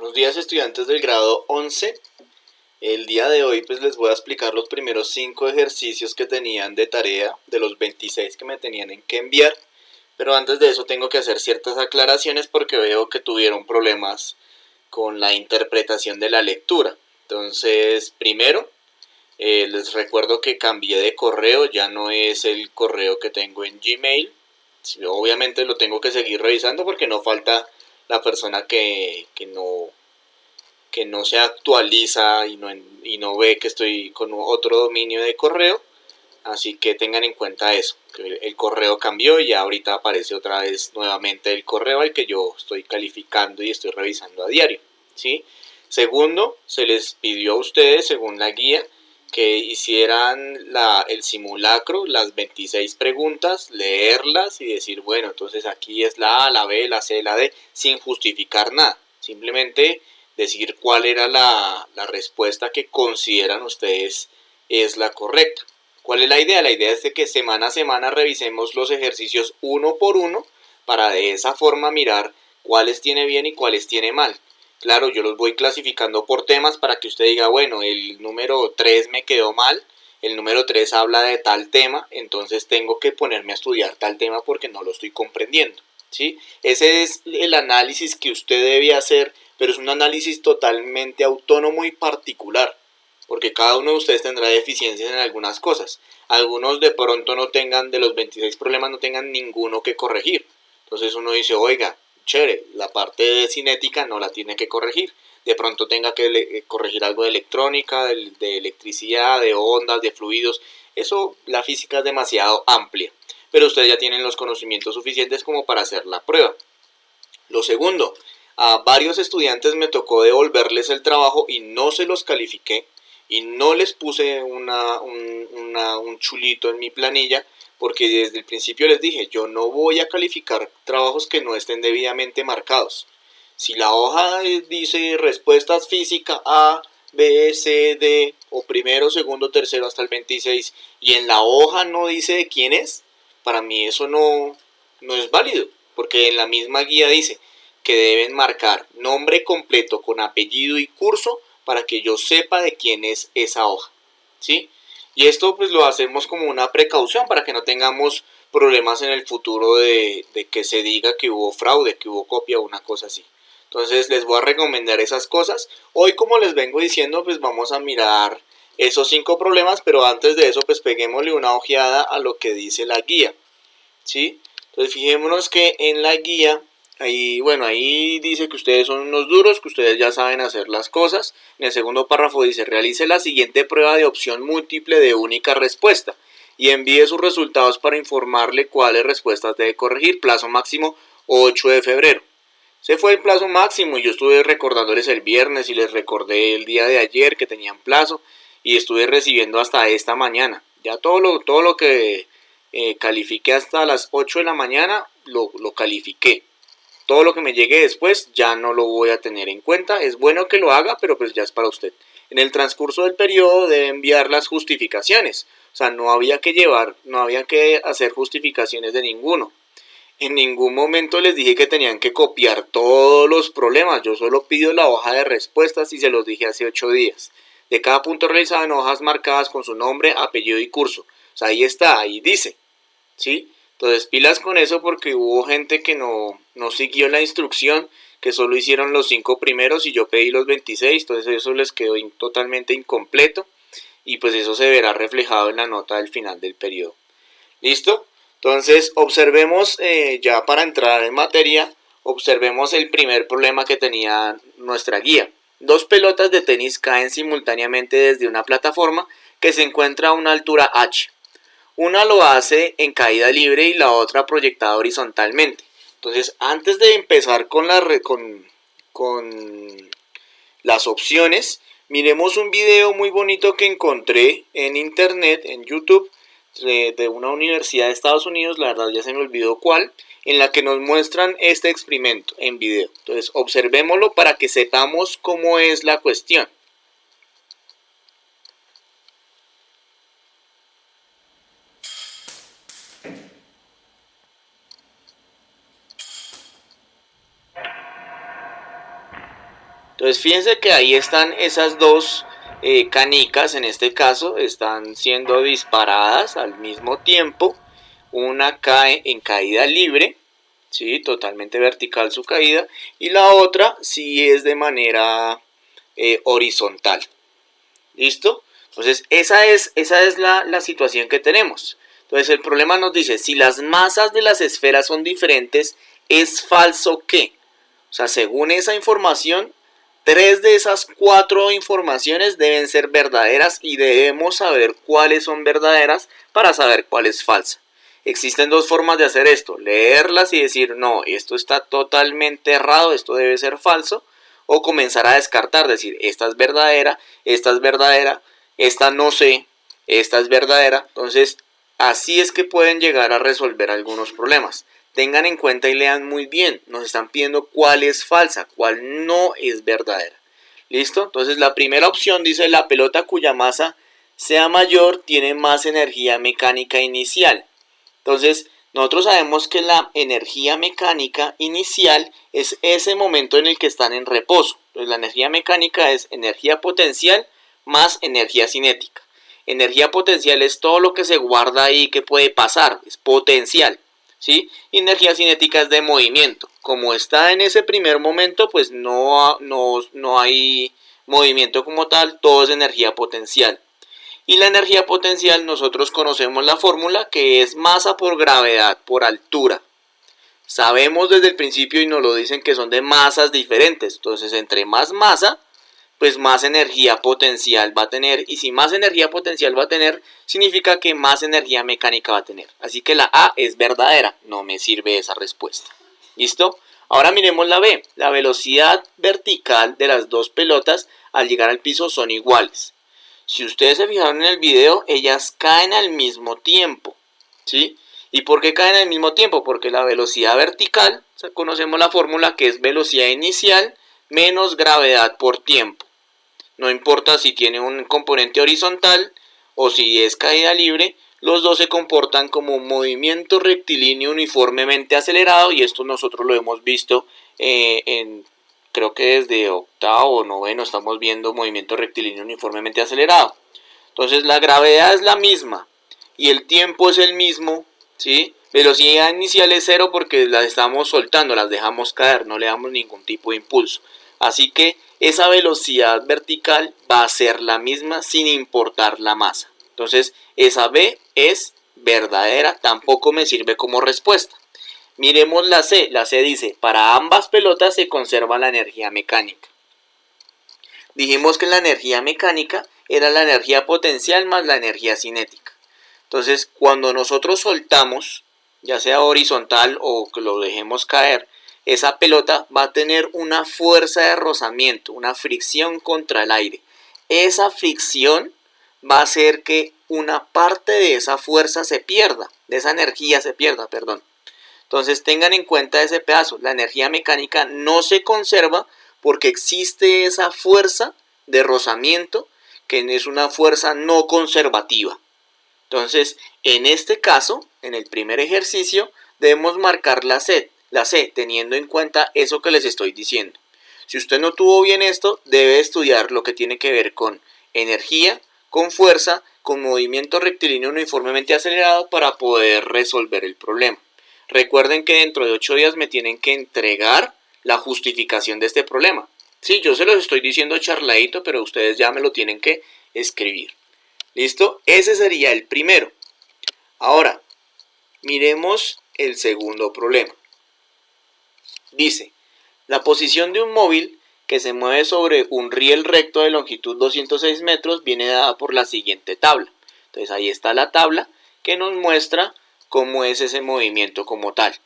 Buenos días, estudiantes del grado 11. El día de hoy pues les voy a explicar los primeros 5 ejercicios que tenían de tarea de los 26 que me tenían en que enviar. Pero antes de eso tengo que hacer ciertas aclaraciones porque veo que tuvieron problemas con la interpretación de la lectura. Entonces, primero, les recuerdo que cambié de correo, ya no es el correo que tengo en Gmail. Obviamente lo tengo que seguir revisando porque no falta la persona que no se actualiza y no ve que estoy con otro dominio de correo. Así que tengan en cuenta eso, que el correo cambió y ya ahorita aparece otra vez nuevamente el correo al que yo estoy calificando y estoy revisando a diario, ¿sí? Segundo, se les pidió a ustedes, según la guía, que hicieran el simulacro, las 26 preguntas, leerlas y decir, bueno, entonces aquí es la A, la B, la C, la D, sin justificar nada. Simplemente decir cuál era la respuesta que consideran ustedes es la correcta. ¿Cuál es la idea? La idea es de que semana a semana revisemos los ejercicios uno por uno para de esa forma mirar cuáles tiene bien y cuáles tiene mal. Claro, yo los voy clasificando por temas para que usted diga, bueno, el número 3 me quedó mal, el número 3 habla de tal tema, entonces tengo que ponerme a estudiar tal tema porque no lo estoy comprendiendo, ¿sí? Ese es el análisis que usted debe hacer, pero es un análisis totalmente autónomo y particular, porque cada uno de ustedes tendrá deficiencias en algunas cosas. Algunos de pronto no tengan, de los 26 problemas, no tengan ninguno que corregir. Entonces uno dice, oiga, chévere, la parte de cinética no la tiene que corregir. De pronto tenga que corregir algo de electrónica, de electricidad, de ondas, de fluidos. Eso, la física es demasiado amplia. Pero ustedes ya tienen los conocimientos suficientes como para hacer la prueba. Lo segundo, a varios estudiantes me tocó devolverles el trabajo y no se los califiqué y no les puse un chulito en mi planilla porque desde el principio les dije, yo no voy a calificar trabajos que no estén debidamente marcados. Si la hoja dice respuestas física A, B, C, D, o primero, segundo, tercero hasta el 26, y en la hoja no dice de quién es, para mí eso no es válido, porque en la misma guía dice que deben marcar nombre completo con apellido y curso para que yo sepa de quién es esa hoja, ¿sí? Y esto pues lo hacemos como una precaución para que no tengamos problemas en el futuro de que se diga que hubo fraude, que hubo copia o una cosa así. Entonces les voy a recomendar esas cosas. Hoy, como les vengo diciendo, pues vamos a mirar esos 5 problemas, pero antes de eso pues peguémosle una ojeada a lo que dice la guía, ¿sí? Entonces fijémonos que en la guía ahí dice que ustedes son unos duros, que ustedes ya saben hacer las cosas. En el segundo párrafo dice, realice la siguiente prueba de opción múltiple de única respuesta y envíe sus resultados para informarle cuáles respuestas debe corregir. Plazo máximo 8 de febrero. Ese fue el plazo máximo y yo estuve recordándoles el viernes y les recordé el día de ayer que tenían plazo y estuve recibiendo hasta esta mañana. Ya todo lo que califiqué hasta las 8 de la mañana lo califiqué. Todo lo que me llegue después ya no lo voy a tener en cuenta. Es bueno que lo haga, pero pues ya es para usted. En el transcurso del periodo debe enviar las justificaciones. O sea, no había que hacer justificaciones de ninguno. En ningún momento les dije que tenían que copiar todos los problemas. Yo solo pido la hoja de respuestas y se los dije hace 8 días. De cada punto realizado en hojas marcadas con su nombre, apellido y curso. O sea, ahí está, ahí dice, ¿sí? Entonces pilas con eso porque hubo gente que no siguió la instrucción, que solo hicieron los 5 primeros y yo pedí los 26, entonces eso les quedó totalmente incompleto y pues eso se verá reflejado en la nota del final del periodo. ¿Listo? Entonces observemos, ya para entrar en materia, observemos el primer problema que tenía nuestra guía. 2 pelotas de tenis caen simultáneamente desde una plataforma que se encuentra a una altura h. Una lo hace en caída libre y la otra proyectada horizontalmente. Entonces, antes de empezar con las opciones, miremos un video muy bonito que encontré en internet, en YouTube, de una universidad de Estados Unidos, la verdad ya se me olvidó cuál, en la que nos muestran este experimento en video. Entonces, observémoslo para que sepamos cómo es la cuestión. Entonces fíjense que ahí están esas dos canicas, en este caso, están siendo disparadas al mismo tiempo. Una cae en caída libre, ¿sí? Totalmente vertical su caída, y la otra sí es de manera horizontal. ¿Listo? Entonces esa es la situación que tenemos. Entonces el problema nos dice, si las masas de las esferas son diferentes, ¿es falso qué? O sea, según esa información, 3 de esas 4 informaciones deben ser verdaderas y debemos saber cuáles son verdaderas para saber cuál es falsa. Existen dos formas de hacer esto, leerlas y decir, no, esto está totalmente errado, esto debe ser falso, o comenzar a descartar, decir, esta es verdadera, esta no sé, esta es verdadera. Entonces, así es que pueden llegar a resolver algunos problemas. Tengan en cuenta y lean muy bien, nos están pidiendo cuál es falsa, cuál no es verdadera. ¿Listo? Entonces la primera opción dice, la pelota cuya masa sea mayor tiene más energía mecánica inicial. Entonces, nosotros sabemos que la energía mecánica inicial es ese momento en el que están en reposo. Entonces, la energía mecánica es energía potencial más energía cinética. Energía potencial es todo lo que se guarda ahí que puede pasar, es potencial, ¿sí? Y energía cinética es de movimiento. Como está en ese primer momento, pues no hay movimiento como tal, todo es energía potencial. Y la energía potencial nosotros conocemos la fórmula, que es masa por gravedad por altura. Sabemos desde el principio y nos lo dicen que son de masas diferentes. Entonces entre más masa, pues más energía potencial va a tener. Y si más energía potencial va a tener, significa que más energía mecánica va a tener. Así que la A es verdadera. No me sirve esa respuesta. ¿Listo? Ahora miremos la B. La velocidad vertical de las dos pelotas al llegar al piso son iguales. Si ustedes se fijaron en el video, ellas caen al mismo tiempo, ¿sí? ¿Y por qué caen al mismo tiempo? Porque la velocidad vertical, o sea, conocemos la fórmula que es velocidad inicial menos gravedad por tiempo. No importa si tiene un componente horizontal o si es caída libre, los dos se comportan como un movimiento rectilíneo uniformemente acelerado, y esto nosotros lo hemos visto creo que desde octavo o noveno estamos viendo movimiento rectilíneo uniformemente acelerado. Entonces la gravedad es la misma y el tiempo es el mismo, ¿sí? Velocidad inicial es cero porque las estamos soltando, las dejamos caer, no le damos ningún tipo de impulso. Así que esa velocidad vertical va a ser la misma sin importar la masa. Entonces esa B es verdadera, tampoco me sirve como respuesta. Miremos la C. La C dice, para ambas pelotas se conserva la energía mecánica. Dijimos que la energía mecánica era la energía potencial más la energía cinética. Entonces, cuando nosotros soltamos, ya sea horizontal o que lo dejemos caer, esa pelota va a tener una fuerza de rozamiento, una fricción contra el aire. Esa fricción va a hacer que una parte de esa fuerza se pierda, de esa energía se pierda, perdón. Entonces tengan en cuenta ese pedazo, la energía mecánica no se conserva porque existe esa fuerza de rozamiento que es una fuerza no conservativa. Entonces, en este caso, en el primer ejercicio, debemos marcar la C teniendo en cuenta eso que les estoy diciendo. Si usted no tuvo bien esto, debe estudiar lo que tiene que ver con energía, con fuerza, con movimiento rectilíneo uniformemente acelerado para poder resolver el problema. Recuerden que dentro de 8 días me tienen que entregar la justificación de este problema. Sí, yo se los estoy diciendo charladito, pero ustedes ya me lo tienen que escribir. ¿Listo? Ese sería el primero. Ahora, miremos el segundo problema. Dice, la posición de un móvil que se mueve sobre un riel recto de longitud 206 metros viene dada por la siguiente tabla. Entonces ahí está la tabla que nos muestra cómo es ese movimiento como tal.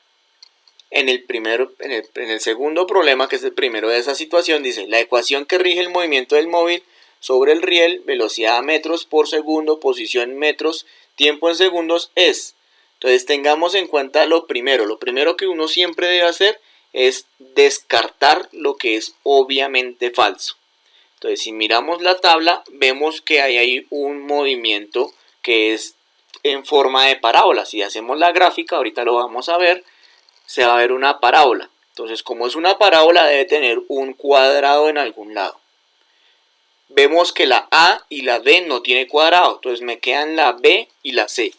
En el segundo problema, que es el primero de esa situación, dice, la ecuación que rige el movimiento del móvil sobre el riel, velocidad a metros por segundo, posición en metros, tiempo en segundos es. Entonces tengamos en cuenta lo primero que uno siempre debe hacer es descartar lo que es obviamente falso. Entonces si miramos la tabla, vemos que hay ahí un movimiento que es en forma de parábola. Si hacemos la gráfica, ahorita lo vamos a ver, se va a ver una parábola. Entonces, como es una parábola, debe tener un cuadrado en algún lado. Vemos que la A y la B no tiene cuadrado, entonces me quedan la B y la C.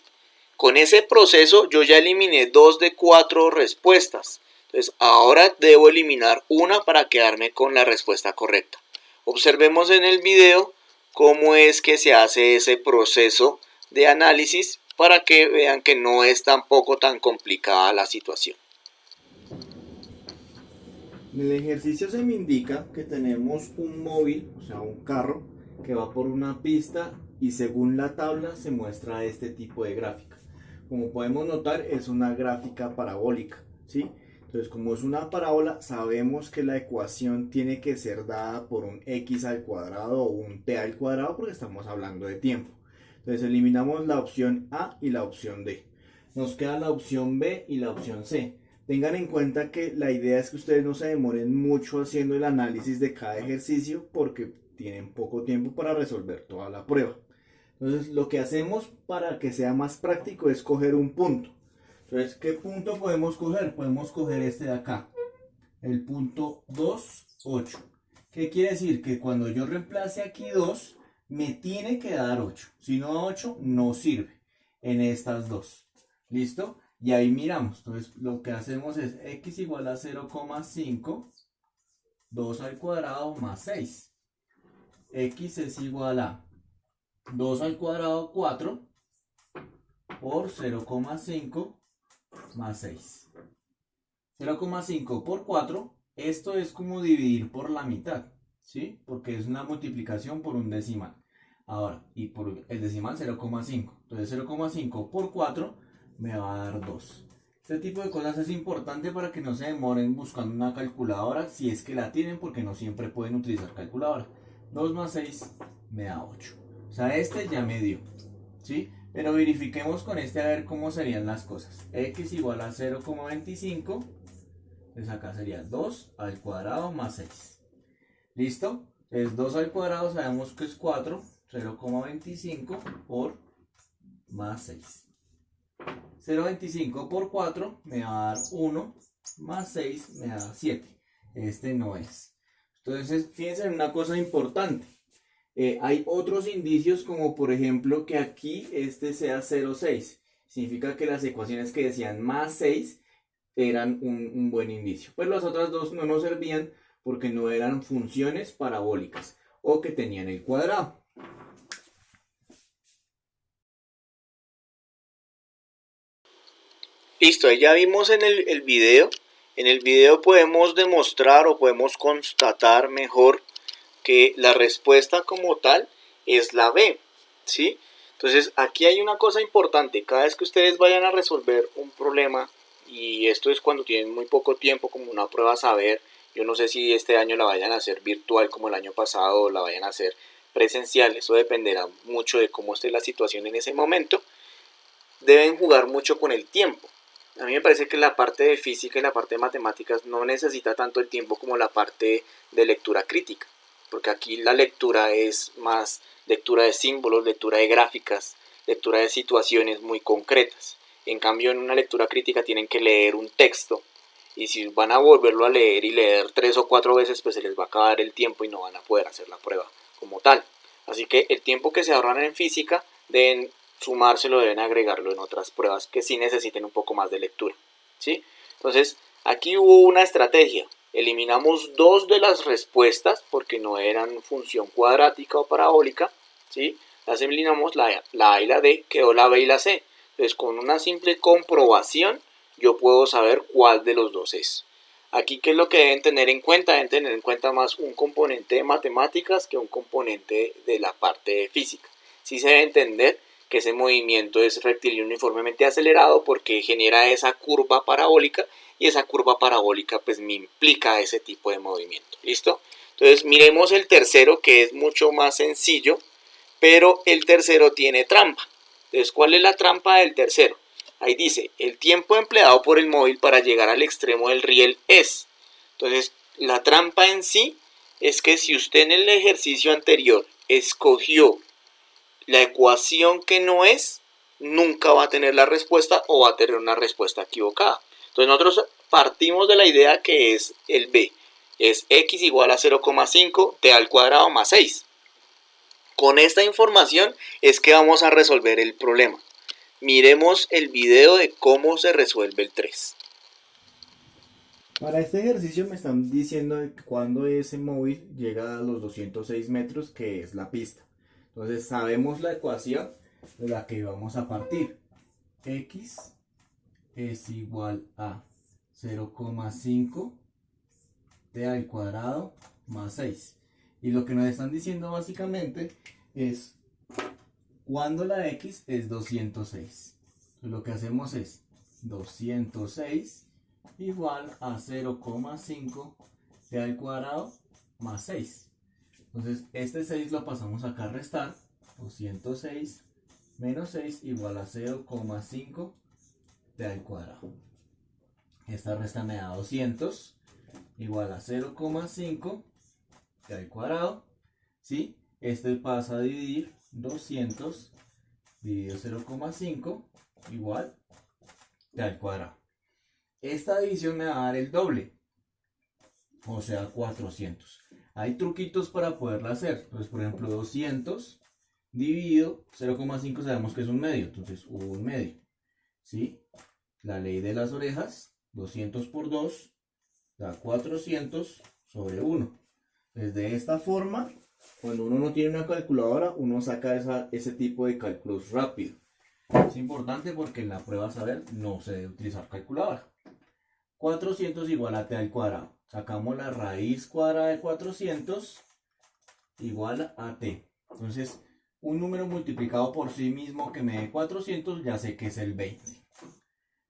Con ese proceso yo ya eliminé 2 de 4 respuestas. Entonces ahora debo eliminar una para quedarme con la respuesta correcta. Observemos en el video cómo es que se hace ese proceso de análisis para que vean que no es tampoco tan complicada la situación. En el ejercicio se me indica que tenemos un móvil, o sea, un carro, que va por una pista y según la tabla se muestra este tipo de gráfica. Como podemos notar, es una gráfica parabólica, ¿sí? Entonces, como es una parábola, sabemos que la ecuación tiene que ser dada por un x al cuadrado o un t al cuadrado porque estamos hablando de tiempo. Entonces, eliminamos la opción A y la opción D. Nos queda la opción B y la opción C. Tengan en cuenta que la idea es que ustedes no se demoren mucho haciendo el análisis de cada ejercicio porque tienen poco tiempo para resolver toda la prueba. Entonces, lo que hacemos para que sea más práctico es coger un punto. Entonces, ¿qué punto podemos coger? Podemos coger este de acá, el punto 2, 8. ¿Qué quiere decir? Que cuando yo reemplace aquí 2, me tiene que dar 8. Si no da 8, no sirve en estas dos. ¿Listo? Y ahí miramos. Entonces, lo que hacemos es x igual a 0,5, 2 al cuadrado más 6. X es igual a 2 al cuadrado 4 por 0,5 más 6. 0,5 por 4, esto es como dividir por la mitad, ¿sí? Porque es una multiplicación por un decimal. Ahora, y por el decimal 0,5. Entonces 0,5 por 4 me va a dar 2. Este tipo de cosas es importante para que no se demoren buscando una calculadora, si es que la tienen, porque no siempre pueden utilizar calculadora. 2 más 6 me da 8. O sea, este ya me dio, ¿sí? Pero verifiquemos con este a ver cómo serían las cosas. X igual a 0,25. Entonces acá sería 2 al cuadrado más 6. ¿Listo? Entonces 2 al cuadrado sabemos que es 4. 0,25 por más 6. 0,25 por 4 me va a dar 1 más 6 me da 7. Este no es. Entonces fíjense en una cosa importante. Hay otros indicios como por ejemplo que aquí este sea 0,6. Significa que las ecuaciones que decían más 6 eran un buen indicio. Pues las otras dos no nos servían porque no eran funciones parabólicas o que tenían el cuadrado. Listo, ahí ya vimos en el video. En el video podemos demostrar o podemos constatar mejor que la respuesta como tal es la B, ¿sí? Entonces aquí hay una cosa importante, cada vez que ustedes vayan a resolver un problema, y esto es cuando tienen muy poco tiempo, como una prueba a saber, yo no sé si este año la vayan a hacer virtual como el año pasado o la vayan a hacer presencial, eso dependerá mucho de cómo esté la situación en ese momento, deben jugar mucho con el tiempo. A mí me parece que la parte de física y la parte de matemáticas no necesita tanto el tiempo como la parte de lectura crítica, porque aquí la lectura es más lectura de símbolos, lectura de gráficas, lectura de situaciones muy concretas. En cambio, en una lectura crítica tienen que leer un texto y si van a volverlo a leer y leer 3 o 4 veces, pues se les va a acabar el tiempo y no van a poder hacer la prueba como tal. Así que el tiempo que se ahorran en física deben sumárselo, deben agregarlo en otras pruebas que sí necesiten un poco más de lectura, ¿sí? Entonces, aquí hubo una estrategia. Eliminamos 2 de las respuestas porque no eran función cuadrática o parabólica, ¿sí? Las eliminamos, la A y la D, quedó la B y la C. Entonces, con una simple comprobación, yo puedo saber cuál de los dos es. Aquí, ¿qué es lo que deben tener en cuenta? Deben tener en cuenta más un componente de matemáticas que un componente de la parte de física. Sí se debe entender que ese movimiento es rectilíneo uniformemente acelerado porque genera esa curva parabólica y esa curva parabólica pues me implica ese tipo de movimiento. ¿Listo? Entonces miremos el tercero, que es mucho más sencillo, pero el tercero tiene trampa. Entonces, ¿cuál es la trampa del tercero? Ahí dice, el tiempo empleado por el móvil para llegar al extremo del riel es. Entonces, la trampa en sí es que si usted en el ejercicio anterior escogió la ecuación que no es, nunca va a tener la respuesta o va a tener una respuesta equivocada. Entonces nosotros partimos de la idea que es el b, es x igual a 0,5 t al cuadrado más 6. Con esta información es que vamos a resolver el problema. Miremos el video de cómo se resuelve el 3. Para este ejercicio me están diciendo de cuando ese móvil llega a los 206 metros, que es la pista. Entonces sabemos la ecuación de la que vamos a partir. X es igual a 0,5 t al cuadrado más 6. Y lo que nos están diciendo básicamente es cuando la X es 206. Entonces lo que hacemos es 206 igual a 0,5 t al cuadrado más 6. Entonces este 6 lo pasamos acá a restar. 206 menos 6 igual a 0,5 t al cuadrado. Esta resta me da 200 igual a 0,5 t al cuadrado. ¿Sí? Este pasa a dividir 200 dividido 0,5 igual t al cuadrado. Esta división me va a dar el doble, o sea 400. Hay truquitos para poderla hacer. Entonces, por ejemplo, 200 dividido 0,5 sabemos que es un medio, entonces un medio. ¿Sí? La ley de las orejas, 200 por 2 da 400 sobre 1. Entonces, de esta forma, cuando uno no tiene una calculadora, uno saca ese tipo de cálculos rápido. Es importante porque en la prueba a saber no se debe utilizar calculadora. 400 igual a t al cuadrado. Sacamos la raíz cuadrada de 400 igual a t. Entonces, un número multiplicado por sí mismo que me dé 400, ya sé que es el 20.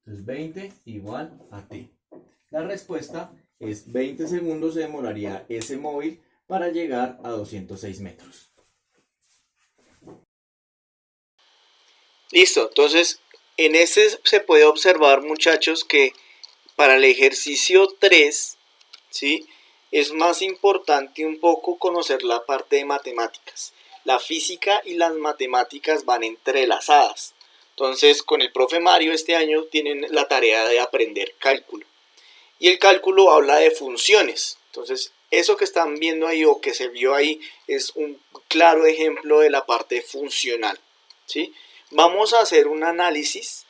Entonces, 20 igual a t. La respuesta es 20 segundos se demoraría ese móvil para llegar a 206 metros. Listo, entonces en este se puede observar, muchachos, que para el ejercicio 3, ¿sí?, es más importante un poco conocer la parte de matemáticas. La física y las matemáticas van entrelazadas. Entonces, con el profe Mario este año tienen la tarea de aprender cálculo. Y el cálculo habla de funciones. Entonces, eso que están viendo ahí o que se vio ahí es un claro ejemplo de la parte funcional, ¿sí? Vamos a hacer un análisis.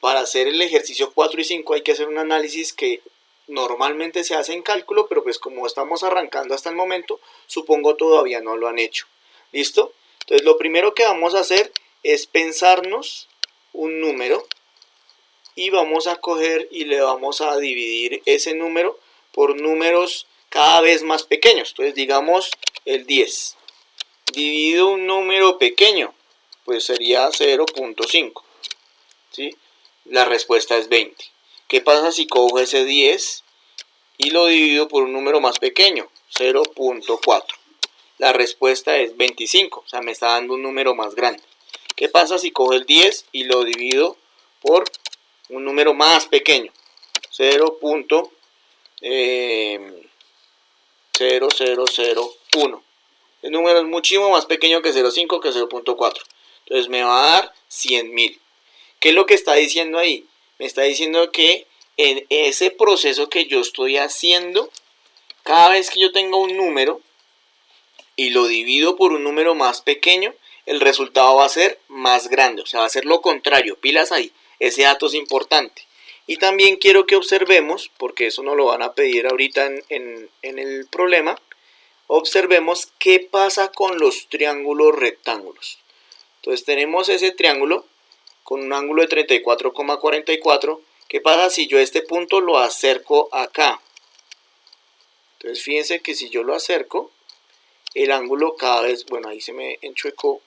Para hacer el ejercicio 4 y 5 hay que hacer un análisis que normalmente se hace en cálculo, pero pues como estamos arrancando hasta el momento, supongo todavía no lo han hecho. ¿Listo? Entonces lo primero que vamos a hacer es pensarnos un número y vamos a coger y le vamos a dividir ese número por números cada vez más pequeños. Entonces digamos el 10 dividido un número pequeño, pues sería 0,5. ¿Sí? La respuesta es 20. ¿Qué pasa si cojo ese 10 y lo divido por un número más pequeño? 0,4. La respuesta es 25, o sea, me está dando un número más grande. ¿Qué pasa si cojo el 10 y lo divido por un número más pequeño? 0,0001. El número es muchísimo más pequeño que 0,5, que 0,4. Entonces me va a dar 100.000. ¿Qué es lo que está diciendo ahí? Me está diciendo que en ese proceso que yo estoy haciendo, cada vez que yo tenga un número y lo divido por un número más pequeño, el resultado va a ser más grande, o sea, va a ser lo contrario. Pilas ahí, ese dato es importante. Y también quiero que observemos, porque eso nos lo van a pedir ahorita en el problema, observemos qué pasa con los triángulos rectángulos. Entonces tenemos ese triángulo con un ángulo de 34,44. ¿Qué pasa si yo este punto lo acerco acá? Entonces fíjense que si yo lo acerco, el ángulo cada vez, bueno, ahí se me enchuecó,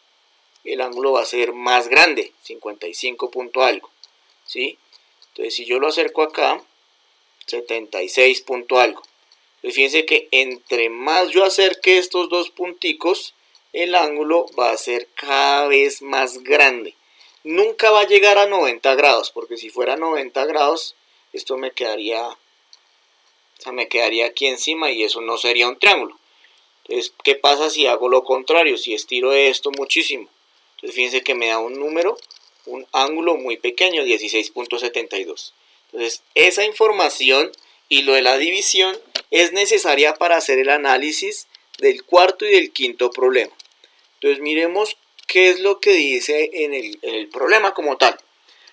el ángulo va a ser más grande, 55 punto algo, ¿sí? Entonces si yo lo acerco acá, 76 punto algo. Entonces fíjense que entre más yo acerque estos dos punticos, el ángulo va a ser cada vez más grande. Nunca va a llegar a 90 grados, porque si fuera 90 grados, esto me quedaría, o sea, me quedaría aquí encima y eso no sería un triángulo. Entonces, ¿qué pasa si hago lo contrario? Si estiro esto muchísimo. Entonces, fíjense que me da un número, un ángulo muy pequeño, 16,72. Entonces, Entonces, esa información y lo de la división es necesaria para hacer el análisis del cuarto y del quinto problema. Entonces, miremos qué es lo que dice en el problema como tal.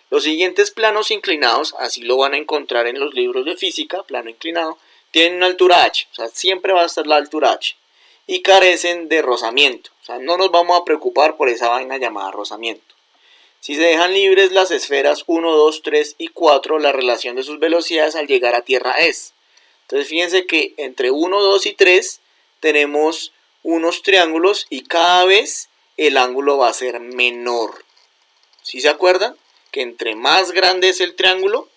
Los siguientes planos inclinados, así lo van a encontrar en los libros de física, plano inclinado, tienen una altura h, o sea, siempre va a estar la altura h, y carecen de rozamiento, o sea, no nos vamos a preocupar por esa vaina llamada rozamiento. Si se dejan libres las esferas 1, 2, 3 y 4, la relación de sus velocidades al llegar a tierra es. Entonces fíjense que entre 1, 2 y 3 tenemos unos triángulos y cada vez el ángulo va a ser menor. ¿Sí se acuerdan? Que entre más grande es el triángulo,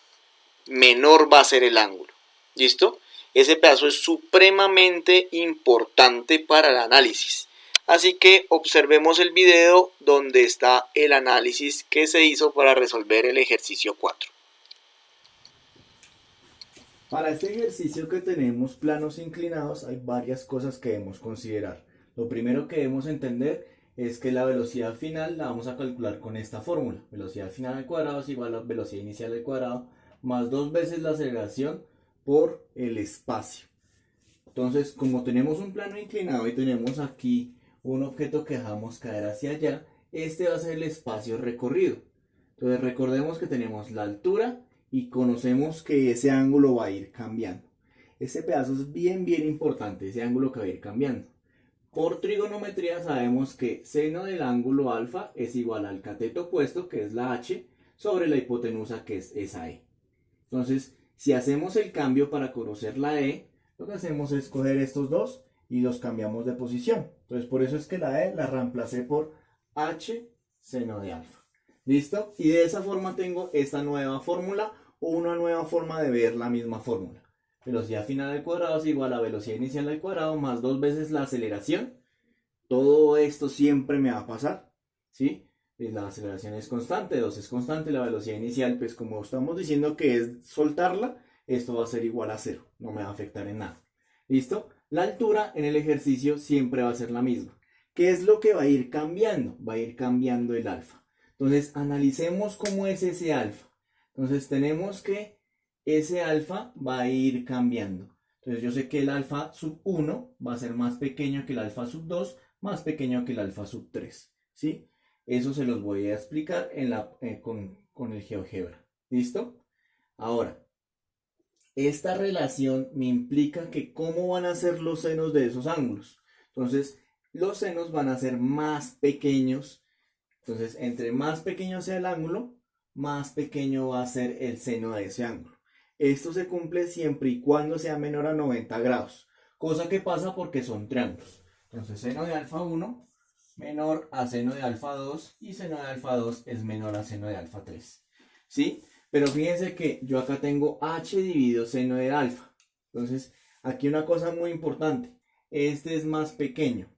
menor va a ser el ángulo. ¿Listo? Ese pedazo es supremamente importante para el análisis. Así que observemos el video donde está el análisis que se hizo para resolver el ejercicio 4. Para este ejercicio que tenemos planos inclinados hay varias cosas que debemos considerar. Lo primero que debemos entender es que la velocidad final la vamos a calcular con esta fórmula. Velocidad final al cuadrado es igual a velocidad inicial al cuadrado más 2 veces la aceleración por el espacio. Entonces, como tenemos un plano inclinado y tenemos aquí un objeto que dejamos caer hacia allá, este va a ser el espacio recorrido. Entonces recordemos que tenemos la altura y conocemos que ese ángulo va a ir cambiando. Este pedazo es bien importante, ese ángulo que va a ir cambiando. Por trigonometría sabemos que seno del ángulo alfa es igual al cateto opuesto, que es la h, sobre la hipotenusa, que es esa e. Entonces, si hacemos el cambio para conocer la e, lo que hacemos es coger estos dos y los cambiamos de posición. Entonces, por eso es que la e la reemplacé por h seno de alfa. ¿Listo? Y de esa forma tengo esta nueva fórmula o una nueva forma de ver la misma fórmula. Velocidad final al cuadrado es igual a velocidad inicial al cuadrado más 2 veces la aceleración. Todo esto siempre me va a pasar, ¿sí? La aceleración es constante, 2 es constante, la velocidad inicial, pues como estamos diciendo que es soltarla, esto va a ser igual a 0, no me va a afectar en nada. ¿Listo? La altura en el ejercicio siempre va a ser la misma. ¿Qué es lo que va a ir cambiando? Va a ir cambiando el alfa. Entonces, analicemos cómo es ese alfa. Entonces, tenemos que ese alfa va a ir cambiando. Entonces, yo sé que el alfa sub 1 va a ser más pequeño que el alfa sub 2, más pequeño que el alfa sub 3, ¿sí? Eso se los voy a explicar con el GeoGebra. ¿Listo? Ahora, esta relación me implica que cómo van a ser los senos de esos ángulos. Entonces, los senos van a ser más pequeños. Entonces, entre más pequeño sea el ángulo, más pequeño va a ser el seno de ese ángulo. Esto se cumple siempre y cuando sea menor a 90 grados. Cosa que pasa porque son triángulos. Entonces, seno de alfa 1 menor a seno de alfa 2 y seno de alfa 2 es menor a seno de alfa 3. ¿Sí? Pero fíjense que yo acá tengo h dividido seno de alfa. Entonces, aquí una cosa muy importante. Este es más pequeño.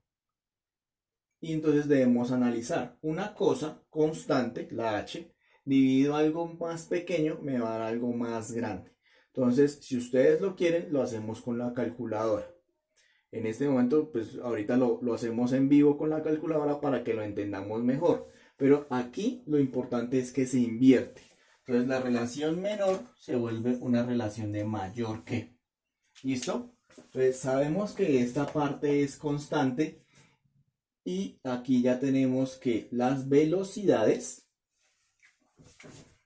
Y entonces debemos analizar una cosa constante, la h, dividido algo más pequeño, me va a dar algo más grande. Entonces, si ustedes lo quieren, lo hacemos con la calculadora. En este momento, pues ahorita lo hacemos en vivo con la calculadora para que lo entendamos mejor. Pero aquí lo importante es que se invierte. Entonces la relación menor se vuelve una relación de mayor que. ¿Listo? Entonces sabemos que esta parte es constante. Y aquí ya tenemos que las velocidades,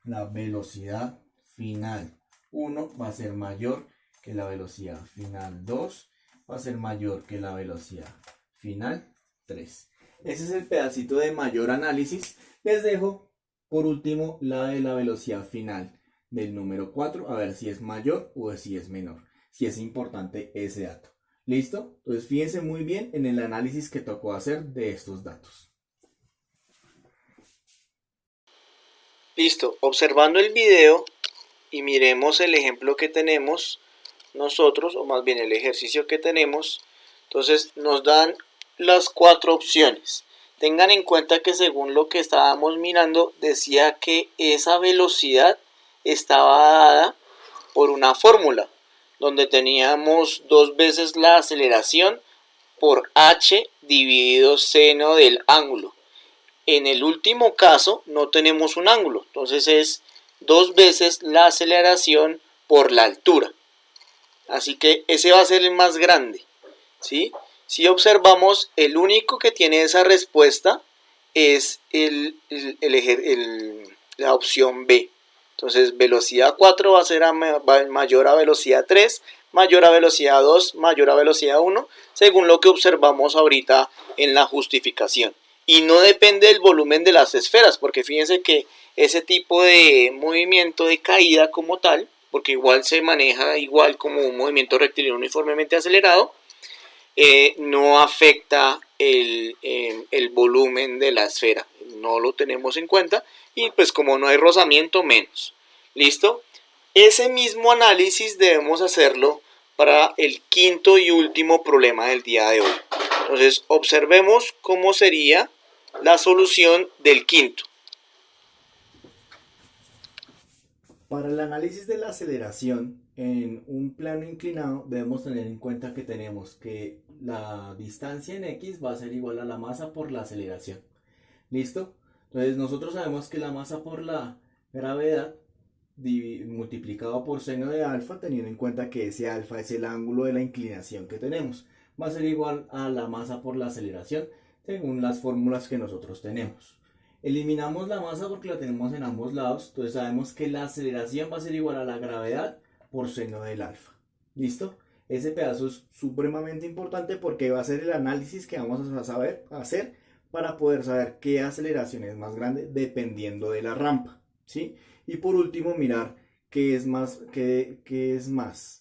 la velocidad final 1 va a ser mayor que la velocidad final 2, va a ser mayor que la velocidad final 3. Ese es el pedacito de mayor análisis. Les dejo por último la de la velocidad final del número 4, a ver si es mayor o si es menor, si es importante ese dato. ¿Listo? Entonces fíjense muy bien en el análisis que tocó hacer de estos datos. Listo, observando el video y miremos el ejemplo que tenemos nosotros, o más bien el ejercicio que tenemos. Entonces nos dan las 4 opciones. Tengan en cuenta que según lo que estábamos mirando, decía que esa velocidad estaba dada por una fórmula, donde teníamos 2 veces la aceleración por h dividido seno del ángulo. En el último caso no tenemos un ángulo, entonces es 2 veces la aceleración por la altura. Así que ese va a ser el más grande, ¿sí? Si observamos, el único que tiene esa respuesta es la opción B. Entonces, velocidad 4 va a ser mayor a velocidad 3, mayor a velocidad 2, mayor a velocidad 1, según lo que observamos ahorita en la justificación. Y no depende del volumen de las esferas, porque fíjense que ese tipo de movimiento de caída como tal, porque igual se maneja igual como un movimiento rectilíneo uniformemente acelerado, no afecta el volumen de la esfera, no lo tenemos en cuenta, y pues como no hay rozamiento, menos. ¿Listo? Ese mismo análisis debemos hacerlo para el quinto y último problema del día de hoy. Entonces observemos cómo sería la solución del quinto. Para el análisis de la aceleración en un plano inclinado debemos tener en cuenta que tenemos que la distancia en X va a ser igual a la masa por la aceleración. ¿Listo? Entonces nosotros sabemos que la masa por la gravedad multiplicado por seno de alfa, teniendo en cuenta que ese alfa es el ángulo de la inclinación que tenemos, va a ser igual a la masa por la aceleración según las fórmulas que nosotros tenemos. Eliminamos la masa porque la tenemos en ambos lados, entonces sabemos que la aceleración va a ser igual a la gravedad por seno del alfa. ¿Listo? Ese pedazo es supremamente importante porque va a ser el análisis que vamos a hacer para poder saber qué aceleración es más grande dependiendo de la rampa, ¿sí? Y por último, mirar qué es más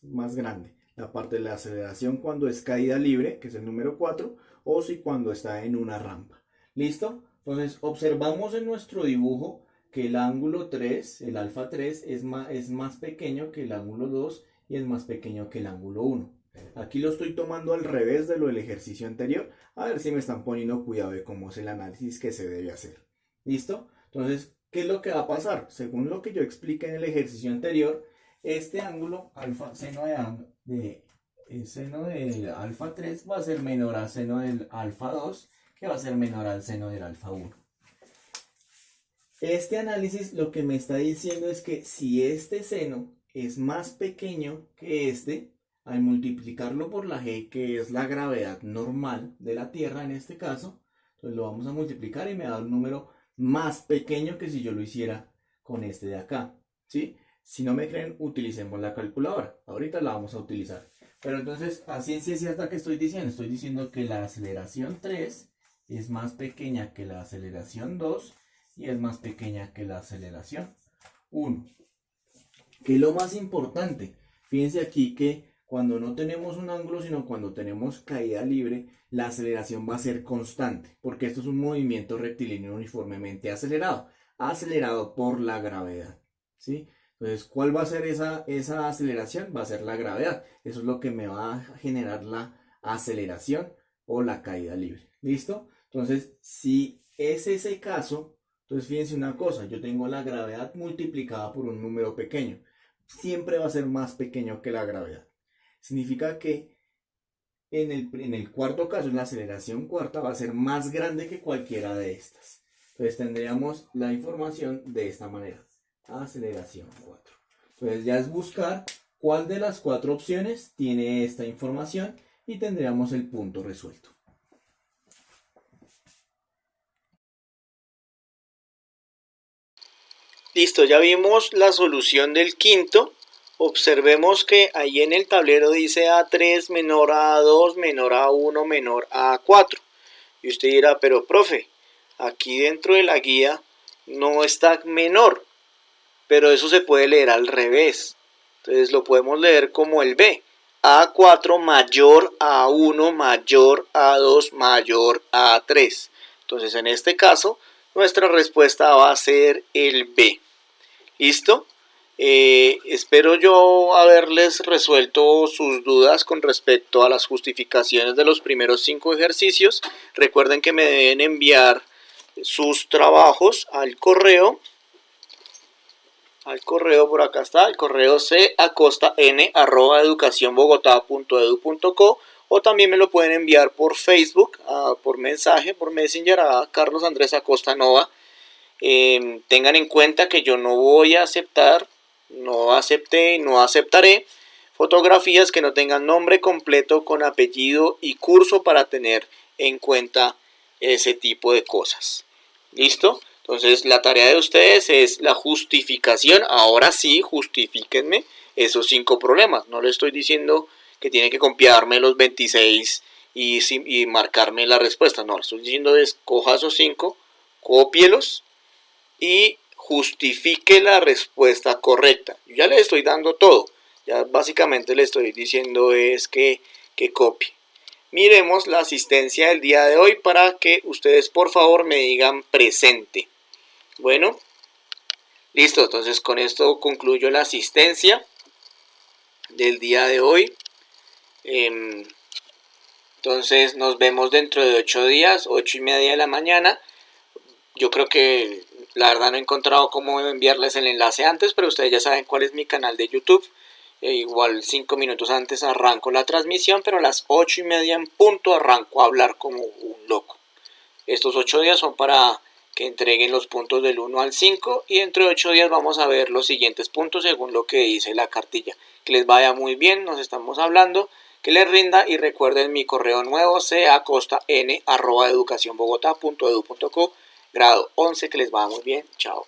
grande, la parte de la aceleración cuando es caída libre, que es el número 4, o si cuando está en una rampa. ¿Listo? Entonces observamos en nuestro dibujo que el ángulo 3, el alfa 3, es más pequeño que el ángulo 2 y es más pequeño que el ángulo 1. Aquí lo estoy tomando al revés de lo del ejercicio anterior, a ver si me están poniendo cuidado de cómo es el análisis que se debe hacer. ¿Listo? Entonces, ¿qué es lo que va a pasar? Según lo que yo expliqué en el ejercicio anterior, este ángulo alfa seno del alfa 3 va a ser menor al seno del alfa 2, que va a ser menor al seno del alfa 1. Este análisis lo que me está diciendo es que si este seno es más pequeño que este, al multiplicarlo por la g, que es la gravedad normal de la Tierra en este caso, entonces lo vamos a multiplicar y me da un número más pequeño que si yo lo hiciera con este de acá, ¿sí? Si no me creen, utilicemos la calculadora. Ahorita la vamos a utilizar. Pero entonces, a ciencia cierta que estoy diciendo que la aceleración 3 es más pequeña que la aceleración 2 y es más pequeña que la aceleración 1. ¿Qué es lo más importante? Fíjense aquí que cuando no tenemos un ángulo, sino cuando tenemos caída libre, la aceleración va a ser constante, porque esto es un movimiento rectilíneo uniformemente acelerado por la gravedad, ¿sí? Entonces, ¿cuál va a ser esa aceleración? Va a ser la gravedad. Eso es lo que me va a generar la aceleración o la caída libre. ¿Listo? Entonces, si es ese caso, entonces fíjense una cosa, yo tengo la gravedad multiplicada por un número pequeño. Siempre va a ser más pequeño que la gravedad. Significa que en el cuarto caso, en la aceleración cuarta, va a ser más grande que cualquiera de estas. Entonces tendríamos la información de esta manera. Aceleración 4. Entonces ya es buscar cuál de las 4 opciones tiene esta información y tendríamos el punto resuelto. Listo, ya vimos la solución del quinto. Observemos que ahí en el tablero dice A3 menor a A2 menor a 1 menor a 4. Y usted dirá, pero profe, aquí dentro de la guía no está menor, pero eso se puede leer al revés. Entonces lo podemos leer como el B. A4 mayor a 1 mayor a 2 mayor a 3. Entonces en este caso nuestra respuesta va a ser el B. ¿Listo? Espero yo haberles resuelto sus dudas con respecto a las justificaciones de los primeros 5 ejercicios. Recuerden que me deben enviar sus trabajos al correo por acá está, el correo cacostan@educacionbogotá.edu.co, o también me lo pueden enviar por Facebook, por mensaje, por Messenger a Carlos Andrés Acosta Nova, Tengan en cuenta que yo no voy a aceptar, no acepté y no aceptaré fotografías que no tengan nombre completo con apellido y curso para tener en cuenta ese tipo de cosas. ¿Listo? Entonces la tarea de ustedes es la justificación. Ahora sí, justifíquenme esos 5 problemas. No les estoy diciendo que tienen que copiarme los 26 y marcarme la respuesta. No, les estoy diciendo es coja esos 5, cópielos y justifique la respuesta correcta. Yo ya le estoy dando todo. Ya básicamente le estoy diciendo es que copie. Miremos la asistencia del día de hoy para que ustedes por favor me digan presente. Bueno, listo. Entonces con esto concluyo la asistencia del día de hoy. Entonces nos vemos dentro de 8 días, 8:30 de la mañana. Yo creo que la verdad no he encontrado cómo enviarles el enlace antes, pero ustedes ya saben cuál es mi canal de YouTube. Igual 5 minutos antes arranco la transmisión, pero a las 8:30 en punto arranco a hablar como un loco. Estos 8 días son para que entreguen los puntos del 1 al 5 y dentro de 8 días vamos a ver los siguientes puntos según lo que dice la cartilla. Que les vaya muy bien, nos estamos hablando, que les rinda y recuerden mi correo nuevo cacostan@educacionbogotá.edu.co, grado 11, que les vaya muy bien, chao.